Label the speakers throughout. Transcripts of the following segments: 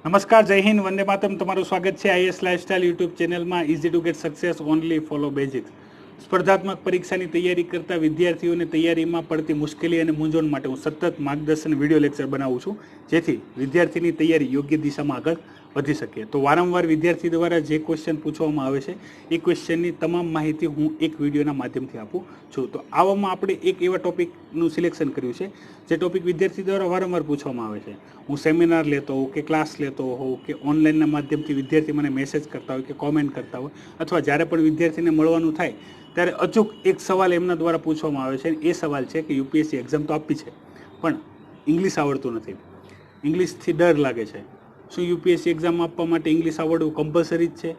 Speaker 1: નમસ્કાર, જય હિન્દ, વંદે માતરમ. તમારું સ્વાગત છે આઈએસ લાઇફસ્ટાઇલ યુટ્યુબ ચેનલમાં. Easy to gate success, only follow basics. સ્પર્ધાત્મક પરીક્ષાની તૈયારી કરતા વિદ્યાર્થીઓને તૈયારીમાં પડતી મુશ્કેલી અને મૂંઝવણ માટે હું સતત માર્ગદર્શન વિડીયો લેક્ચર બનાવું છું, જેથી વિદ્યાર્થીની તૈયારી યોગ્ય દિશામાં આગળ વધી શકે. તો વારંવાર વિદ્યાર્થી દ્વારા જે ક્વેશ્ચન પૂછવામાં આવે છે એ ક્વેશ્ચનની તમામ માહિતી હું એક વિડીયોના માધ્યમથી આપું છું. તો આવામાં આપણે એક એવા ટોપિકનું સિલેક્શન કર્યું છે જે ટોપિક વિદ્યાર્થી દ્વારા વારંવાર પૂછવામાં આવે છે. હું સેમિનાર લેતો હોઉં કે ક્લાસ લેતો હોઉં કે ઓનલાઈનના માધ્યમથી વિદ્યાર્થી મને મેસેજ કરતા હોય કે કોમેન્ટ કરતા હોય, અથવા જ્યારે પણ વિદ્યાર્થીને મળવાનું થાય ત્યારે અચૂક એક સવાલ એમના દ્વારા પૂછવામાં આવે છે. એ સવાલ છે કે યુપીએસસી એક્ઝામ તો આપી છે, પણ ઇંગ્લિશ આવડતું નથી, ઇંગ્લિશથી ડર લાગે છે. શું યુપીએસસી એક્ઝામ આપવા માટે ઇંગ્લિશ આવડવું કમ્પલસરી જ છે?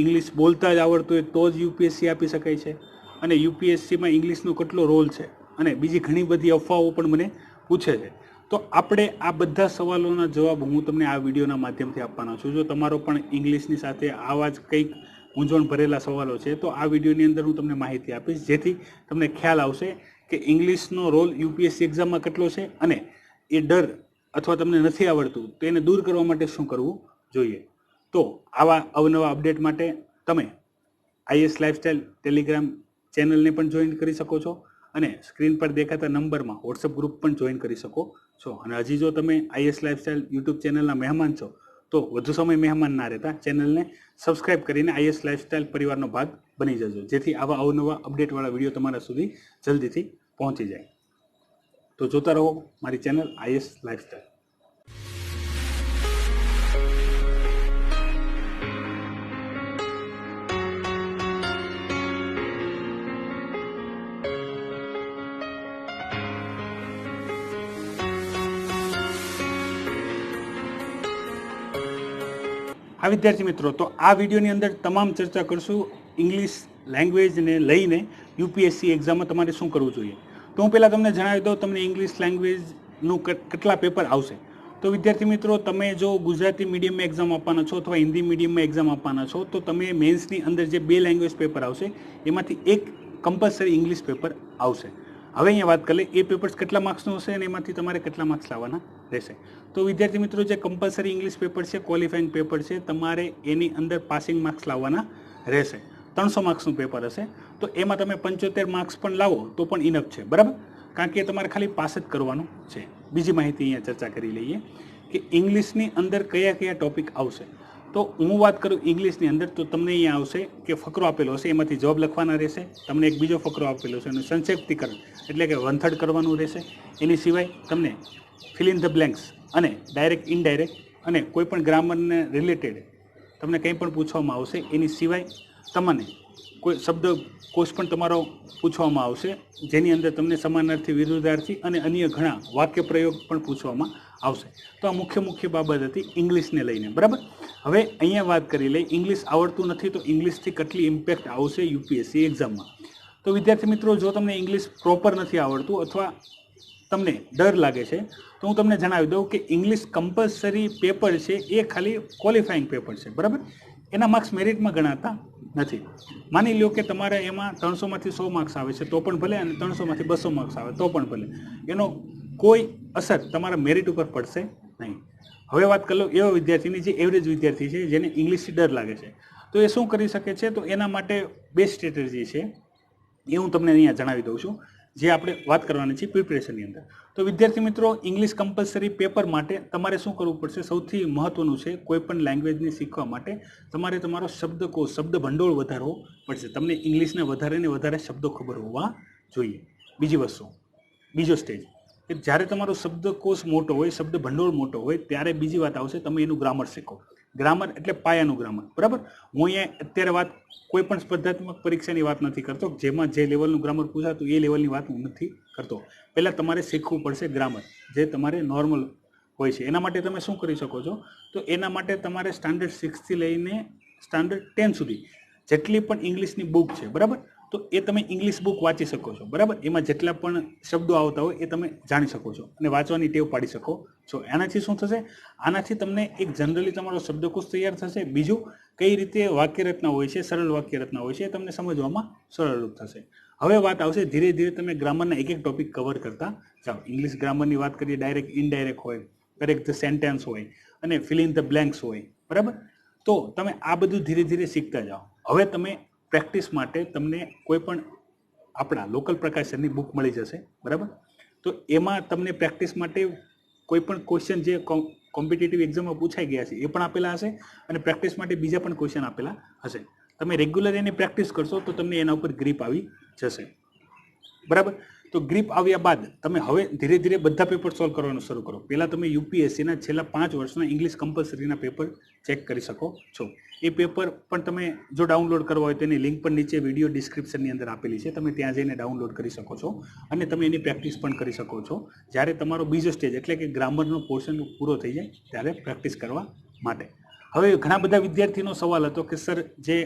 Speaker 1: ઇંગ્લિશ બોલતા જ આવડતું હોય તો જ યુપીએસસી આપી શકાય છે? અને યુપીએસસીમાં ઇંગ્લિશનો કેટલો રોલ છે? અને બીજી ઘણી બધી અફવાઓ પણ મને પૂછે છે. તો આપણે આ બધા સવાલોના જવાબ હું તમને આ વિડીયોના માધ્યમથી આપવાનો છું. જો તમારો પણ ઇંગ્લિશની સાથે આવા જ કંઈક મૂંઝવણ ભરેલા સવાલો છે તો આ વિડીયોની અંદર હું તમને માહિતી આપીશ, જેથી તમને ખ્યાલ આવશે કે ઇંગ્લિશનો રોલ યુપીએસસી એક્ઝામમાં કેટલો છે અને એ ડર અથવા તમને નથી આવડતું તો એને દૂર કરવા માટે શું કરવું જોઈએ. તો આવા અવનવા અપડેટ માટે તમે આઈએસ લાઇફસ્ટાઇલ ટેલિગ્રામ ચેનલને પણ જોઈન કરી શકો છો, અને સ્ક્રીન પર દેખાતા નંબરમાં વોટ્સઅપ ગ્રુપ પણ જોઈન કરી શકો છો. અને હજી જો તમે આઈએસ લાઇફસ્ટાઇલ યુટ્યુબ ચેનલના મહેમાન છો તો વધુ સમય મહેમાન ના રહેતા ચેનલને સબસ્ક્રાઇબ કરીને આઈએસ લાઇફસ્ટાઇલ પરિવારનો ભાગ બની જજો, જેથી આવા અવનવા અપડેટવાળા વિડીયો તમારા સુધી જલ્દીથી પહોંચી જાય. તો જોતા રહો મારી ચેનલ આઈએસ લાઇફસ્ટાઇલ. આ વિદ્યાર્થી મિત્રો, તો આ વિડીયોની અંદર તમામ ચર્ચા કરશું ઇંગ્લિશ લેંગ્વેજને લઈને યુપીએસસી એક્ઝામમાં તમારે શું કરવું જોઈએ. તો હું પહેલાં તમને જણાવી દઉં તમને ઇંગ્લિશ લેંગ્વેજનું કેટલા પેપર આવશે. તો વિદ્યાર્થી મિત્રો, તમે જો ગુજરાતી મીડિયમમાં એક્ઝામ આપવાના છો અથવા હિન્દી મીડિયમમાં એક્ઝામ આપવાના છો તો તમે મેન્સની અંદર જે 2 લેંગ્વેજ પેપર આવશે એમાંથી એક કમ્પલસરી ઇંગ્લિશ પેપર આવશે. હવે અહીંયા વાત કરીએ એ પેપર્સ કેટલા માર્ક્સનું હશે અને એમાંથી તમારે કેટલા માર્ક્સ લાવવાના રહેશે. તો વિદ્યાર્થી મિત્રો, જે કમ્પલસરી ઇંગ્લિશ પેપર છે, ક્વોલિફાઈંગ પેપર છે, તમારે એની અંદર પાસિંગ માર્ક્સ લાવવાના રહેશે. 300 માર્ક્સનું પેપર હશે. તો એમાં તમે 75 માર્ક્સ પણ લાવો તો પણ ઇનફ છે, બરાબર, કારણ કે તમારે ખાલી પાસ જ કરવાનું છે. બીજી માહિતી અહીંયા ચર્ચા કરી લઈએ કે ઇંગ્લિશની અંદર કયા કયા ટોપિક આવશે. તો હું વાત કરું ઇંગ્લિશની અંદર તો તમને અહીંયા આવશે કે ફકરો આપેલો હશે, એમાંથી જવાબ લખવાના રહેશે. તમને એક બીજો ફકરો આપેલો છે એનું સંક્ષિપ્તીકરણ એટલે કે વંથડ કરવાનું રહેશે. એની સિવાય તમને ફિલ ઇન ધ બ્લેન્ક્સ અને ડાયરેક્ટ ઇનડાયરેક્ટ અને કોઈ પણ ગ્રામરને રિલેટેડ તમને કંઈ પણ પૂછવામાં આવશે. એની સિવાય તમને કોઈ શબ્દકોશ પણ તમારો પૂછવામાં આવશે, જેની અંદર તમને સમાનાર્થી, વિરુદ્ધાર્થી અને અન્ય ઘણા વાક્ય પ્રયોગ પણ પૂછવામાં આવશે. તો આ મુખ્ય બાબત હતી ઇંગ્લિશને લઈને, બરાબર. હવે અહીંયા વાત કરી લઈએ ઇંગ્લિશ આવડતું નથી તો ઇંગ્લિશથી કેટલી ઇમ્પેક્ટ આવશે યુપીએસસી એક્ઝામમાં. તો વિદ્યાર્થી મિત્રો, જો તમને ઇંગ્લિશ પ્રોપર નથી આવડતું અથવા તમને ડર લાગે છે તો હું તમને જણાવી દઉં કે ઇંગ્લિશ કમ્પલસરી પેપર છે એ ખાલી ક્વોલિફાઈંગ પેપર છે, બરાબર. એના માર્ક્સ મેરિટમાં ગણાતા નથી. માની લો કે તમારે એમાં 300માંથી 100 માર્ક્સ આવે છે તો પણ ભલે, અને 300માંથી 200 માર્ક્સ આવે તો પણ ભલે, એનો કોઈ અસર તમારા મેરિટ ઉપર પડશે નહીં. હવે વાત કરી લો એવા વિદ્યાર્થીની જે એવરેજ વિદ્યાર્થી છે, જેને ઇંગ્લિશથી ડર લાગે છે, તો એ શું કરી શકે છે. તો એના માટે બેસ્ટ સ્ટ્રેટેજી છે એ હું તમને અહીંયા જણાવી દઉં છું, જે આપણે વાત કરવાની છે પ્રિપરેશનની અંદર. તો વિદ્યાર્થી મિત્રો, ઇંગ્લિશ કમ્પલસરી પેપર માટે તમારે શું કરવું પડશે? સૌથી મહત્વનું છે, કોઈ પણ લેંગ્વેજને શીખવા માટે તમારે તમારો શબ્દકોશ, શબ્દ ભંડોળ વધારવો પડશે. તમને ઇંગ્લિશને વધારે ને વધારે શબ્દો ખબર હોવા જોઈએ. બીજી વસ્તુ, બીજો સ્ટેજ કે જ્યારે તમારો શબ્દકોશ મોટો હોય, શબ્દ ભંડોળ મોટો હોય, ત્યારે બીજી વાત આવશે, તમે એનું ગ્રામર શીખો. ગ્રામર એટલે પાયાનું ગ્રામર, બરાબર. હું અહીંયા અત્યારે વાત કોઈ પણ સ્પર્ધાત્મક પરીક્ષાની વાત નથી કરતો, જેમાં જે લેવલનું ગ્રામર પૂછાતું એ લેવલની વાત હું નથી કરતો. પહેલાં તમારે શીખવું પડશે ગ્રામર, જે તમારે નોર્મલ હોય છે. એના માટે તમે શું કરી શકો છો? તો એના માટે તમારે સ્ટાન્ડર્ડ 6થી લઈને સ્ટાન્ડર્ડ 10 સુધી જેટલી પણ ઇંગ્લિશની બુક છે, બરાબર, તો એ તમે ઇંગ્લિશ બુક વાંચી શકો છો, બરાબર. એમાં જેટલા પણ શબ્દો આવતા હોય એ તમે જાણી શકો છો અને વાંચવાની ટેવ પાડી શકો છો. આનાથી શું થશે? આનાથી તમને એક જનરલી તમારો શબ્દકોશ તૈયાર થશે. બીજું, કઈ રીતે વાક્યરચના હોય છે, સરળ વાક્યરચના હોય છે, એ તમને સમજવામાં સરળરૂપ થશે. હવે વાત આવશે, ધીરે ધીરે તમે ગ્રામરના એક ટોપિક કવર કરતા જાઓ. ઇંગ્લિશ ગ્રામરની વાત કરીએ, ડાયરેક્ટ ઇનડાયરેક્ટ હોય, કરેક્ટ ધ સેન્ટેન્સ હોય અને ફિલ ઇન ધ બ્લેન્ક્સ હોય, બરાબર. તો તમે આ બધું ધીરે ધીરે શીખતા જાઓ. હવે તમે પ્રેક્ટિસ માટે તમને કોઈ પણ આપણા લોકલ પ્રકાશનની બુક મળી જશે, બરાબર. તો એમાં તમને પ્રેક્ટિસ માટે કોઈ પણ ક્વેશ્ચન જે કોમ્પિટિટિવ એક્ઝામમાં પૂછાઈ ગયા છે એ પણ આપેલા હશે અને પ્રેક્ટિસ માટે બીજા પણ ક્વેશ્ચન આપેલા હશે. તમે રેગ્યુલર એની પ્રેક્ટિસ કરશો તો તમને એના ઉપર ગ્રીપ આવી જશે, બરાબર. તો ગ્રીપ આવ્યા બાદ તમે હવે ધીરે ધીરે બધા પેપર સોલ્વ કરવાનું શરૂ કરો. પહેલાં તમે યુપીએસસીના છેલ્લા 5 વર્ષના ઇંગ્લિશ કમ્પલસરીના પેપર ચેક કરી શકો છો. એ પેપર પણ તમે જો ડાઉનલોડ કરવા હોય તો એની લિંક પણ નીચે વિડીયો ડિસ્ક્રિપ્શનની અંદર આપેલી છે, તમે ત્યાં જઈને ડાઉનલોડ કરી શકો છો અને તમે એની પ્રેક્ટિસ પણ કરી શકો છો જ્યારે તમારો બીજો સ્ટેજ એટલે કે ગ્રામરનો પોર્શન પૂરો થઈ જાય ત્યારે પ્રેક્ટિસ કરવા માટે. હવે ઘણા બધા વિદ્યાર્થીનો સવાલ હતો કે સર જે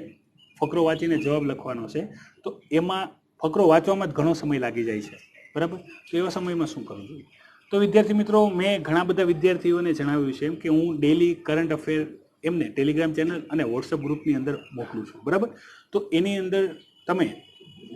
Speaker 1: ફકરો વાંચીને જવાબ લખવાનો છે તો એમાં ફકરો વાંચવામાં જ ઘણો સમય લાગી જાય છે, બરાબર. તો એવા સમયમાં શું કરવું જોઈએ? તો વિદ્યાર્થી મિત્રો, મેં ઘણા બધા વિદ્યાર્થીઓને જણાવ્યું છે એમ કે હું ડેલી કરંટ અફેર એમને ટેલિગ્રામ ચેનલ અને વોટ્સઅપ ગ્રુપની અંદર મોકલું છું, બરાબર. તો એની અંદર તમે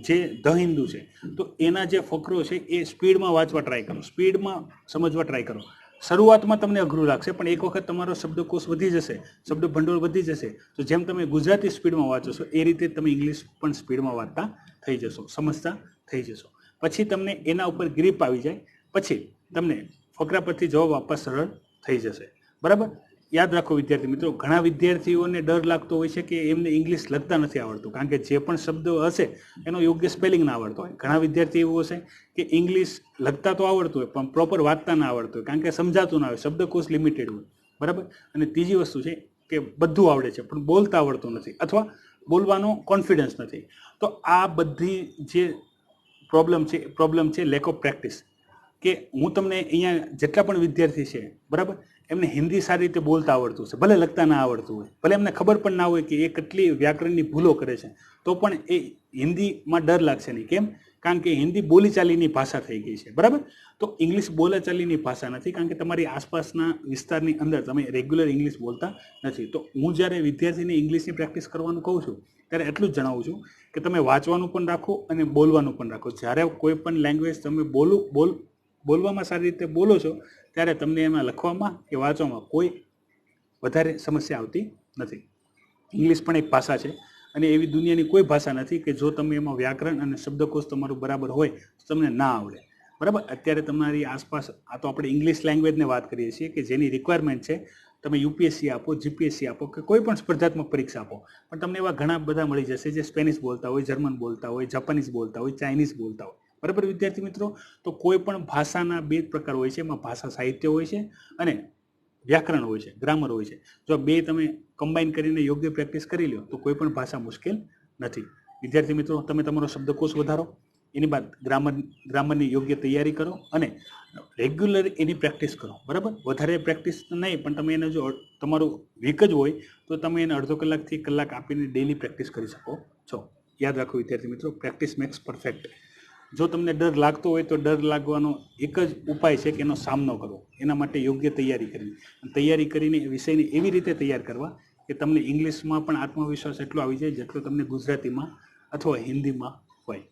Speaker 1: જે ધ હિન્દુ છે તો એના જે ફકરો છે એ સ્પીડમાં વાંચવા ટ્રાય કરો, સ્પીડમાં સમજવા ટ્રાય કરો. શરૂઆતમાં તમને અઘરું લાગશે પણ એક વખત તમારો શબ્દકોશ વધી જશે, શબ્દ ભંડોળ વધી જશે તો જેમ તમે ગુજરાતી સ્પીડમાં વાંચો છો એ રીતે તમે ઇંગ્લિશ પણ સ્પીડમાં વાંચતા થઈ જશો, સમજતા થઈ જશો. પછી તમને એના ઉપર ગ્રીપ આવી જાય પછી તમને ફકરા પરથી જવાબ આપવા સરળ થઈ જશે, બરાબર. યાદ રાખો વિદ્યાર્થી મિત્રો, ઘણા વિદ્યાર્થીઓને ડર લાગતો હોય છે કે એમને ઇંગ્લિશ લખતા નથી આવડતું કારણ કે જે પણ શબ્દ હશે એનો યોગ્ય સ્પેલિંગ ના આવડતો હોય. ઘણા વિદ્યાર્થી એવું હશે કે ઇંગ્લિશ લખતા તો આવડતું હોય પણ પ્રોપર વાંચતા ના આવડતું હોય કારણ કે સમજાતું ના હોય, શબ્દકોશ લિમિટેડ હોય, બરાબર. અને ત્રીજી વસ્તુ છે કે બધું આવડે છે પણ બોલતા આવડતું નથી અથવા બોલવાનો કોન્ફિડન્સ નથી. તો આ બધી જે પ્રોબ્લેમ છે લેક ઓફ પ્રેક્ટિસ. કે હું તમને અહીંયા જેટલા પણ વિદ્યાર્થી છે, બરાબર, એમને હિન્દી સારી રીતે બોલતા આવડતું છે, ભલે લખતા ના આવડતું હોય, ભલે એમને ખબર પણ ના હોય કે એ કેટલી વ્યાકરણની ભૂલો કરે છે, તો પણ એ હિન્દીમાં ડર લાગશે નહીં. કેમ? કારણ કે હિન્દી બોલીચાલીની ભાષા થઈ ગઈ છે, બરાબર. તો ઇંગ્લિશ બોલાચાલીની ભાષા નથી કારણ કે તમારી આસપાસના વિસ્તારની અંદર તમે રેગ્યુલર ઇંગ્લિશ બોલતા નથી. તો હું જ્યારે વિદ્યાર્થીને ઇંગ્લિશની પ્રેક્ટિસ કરવાનું કહું છું ત્યારે એટલું જ જણાવું છું કે તમે વાંચવાનું પણ રાખો અને બોલવાનું પણ રાખો. જ્યારે કોઈ પણ લેંગ્વેજ તમે બોલવામાં સારી રીતે બોલો છો ત્યારે તમને એમાં લખવામાં કે વાંચવામાં કોઈ વધારે સમસ્યા આવતી નથી. ઇંગ્લિશ પણ એક ભાષા છે અને એવી દુનિયાની કોઈ ભાષા નથી કે જો તમે એમાં વ્યાકરણ અને શબ્દકોશ તમારું બરાબર હોય તો તમને ના આવડે, બરાબર. અત્યારે તમારી આસપાસ આ તો આપણે ઇંગ્લિશ લેંગ્વેજને વાત કરીએ છીએ કે જેની રિક્વાયરમેન્ટ છે. તમે યુપીએસસી આપો, જીપીએસસી આપો કે કોઈ પણ સ્પર્ધાત્મક પરીક્ષા આપો પણ તમને એવા ઘણા બધા મળી જશે જે સ્પેનિશ બોલતા હોય, જર્મન બોલતા હોય, જાપાનીઝ બોલતા હોય, ચાઇનીઝ બોલતા હોય, બરાબર વિદ્યાર્થી મિત્રો. તો કોઈ પણ ભાષાના 2 પ્રકાર હોય છે, એમાં ભાષા સાહિત્ય હોય છે અને વ્યાકરણ હોય છે, ગ્રામર હોય છે. જો 2 તમે કમ્બાઈન કરીને યોગ્ય પ્રેક્ટિસ કરી લો તો કોઈ પણ ભાષા મુશ્કેલ નથી. વિદ્યાર્થી મિત્રો, તમે તમારો શબ્દકોશ વધારો, એની બાદ ગ્રામરની યોગ્ય તૈયારી કરો અને રેગ્યુલર એની પ્રેક્ટિસ કરો, બરાબર. વધારે પ્રેક્ટિસ નહીં પણ તમે એને જો તમારું વીક જ હોય તો તમે એને અડધો કલાકથી 1 કલાક આપીને ડેલી પ્રેક્ટિસ કરી શકો છો. યાદ રાખો વિદ્યાર્થી મિત્રો, પ્રેક્ટિસ મેક્સ પરફેક્ટ. જો તમને ડર લાગતો હોય તો ડર લાગવાનો એક જ ઉપાય છે કે એનો સામનો કરવો. એના માટે યોગ્ય તૈયારી કરવી. તૈયારી કરીને વિષયને એવી રીતે તૈયાર કરવા કે તમને ઇંગ્લિશમાં પણ આત્મવિશ્વાસ એટલો આવી જાય જેટલો તમને ગુજરાતીમાં અથવા હિન્દીમાં હોય.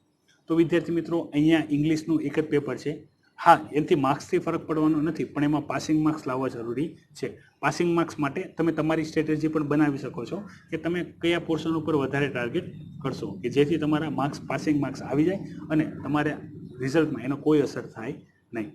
Speaker 1: તો વિદ્યાર્થી મિત્રો, અહીંયા ઇંગ્લિશનું એક જ પેપર છે. હા, એનાથી માર્ક્સથી ફરક પડવાનો નથી પણ એમાં પાસિંગ માર્ક્સ લાવવા જરૂરી છે. પાસિંગ માર્ક્સ માટે તમે તમારી સ્ટ્રેટેજી પણ બનાવી શકો છો કે તમે કયા પોર્શન ઉપર વધારે ટાર્ગેટ કરશો કે જેથી તમારા માર્ક્સ પાસિંગ માર્ક્સ આવી જાય અને તમારા રિઝલ્ટમાં એનો કોઈ અસર થાય નહીં,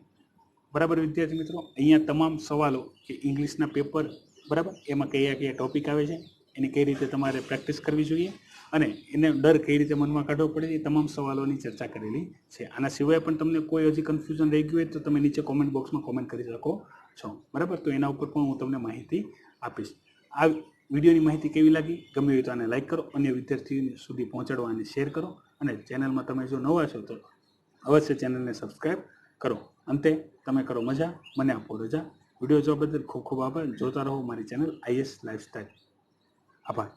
Speaker 1: બરાબર વિદ્યાર્થી મિત્રો. અહીંયા તમામ સવાલો કે ઇંગ્લિશના પેપર, બરાબર, એમાં કયા કયા ટોપિક આવે છે, એની કઈ રીતે તમારે પ્રેક્ટિસ કરવી જોઈએ અને એને ડર કઈ રીતે મનમાં કાઢવો પડે એ તમામ સવાલોની ચર્ચા કરેલી છે. આના સિવાય પણ તમને કોઈ હજી કન્ફ્યુઝન રહી ગયું હોય તો તમે નીચે કોમેન્ટ બોક્સમાં કોમેન્ટ કરી શકો છો, બરાબર. તો એના ઉપર પણ હું તમને માહિતી આપીશ. આ વિડીયોની માહિતી કેવી લાગી? ગમે હોય તો આને લાઈક કરો, અન્ય વિદ્યાર્થીઓ સુધી પહોંચાડવા અને શેર કરો અને ચેનલમાં તમે જો નવા છો તો અવશ્ય ચેનલને સબસ્ક્રાઈબ કરો. અંતે તમે કરો મજા, મને આપો રજા. વિડીયો જોવા બદલ ખૂબ ખૂબ આભાર. જોતા રહો મારી ચેનલ IAS લાઈફસ્ટાઈલ. આભાર.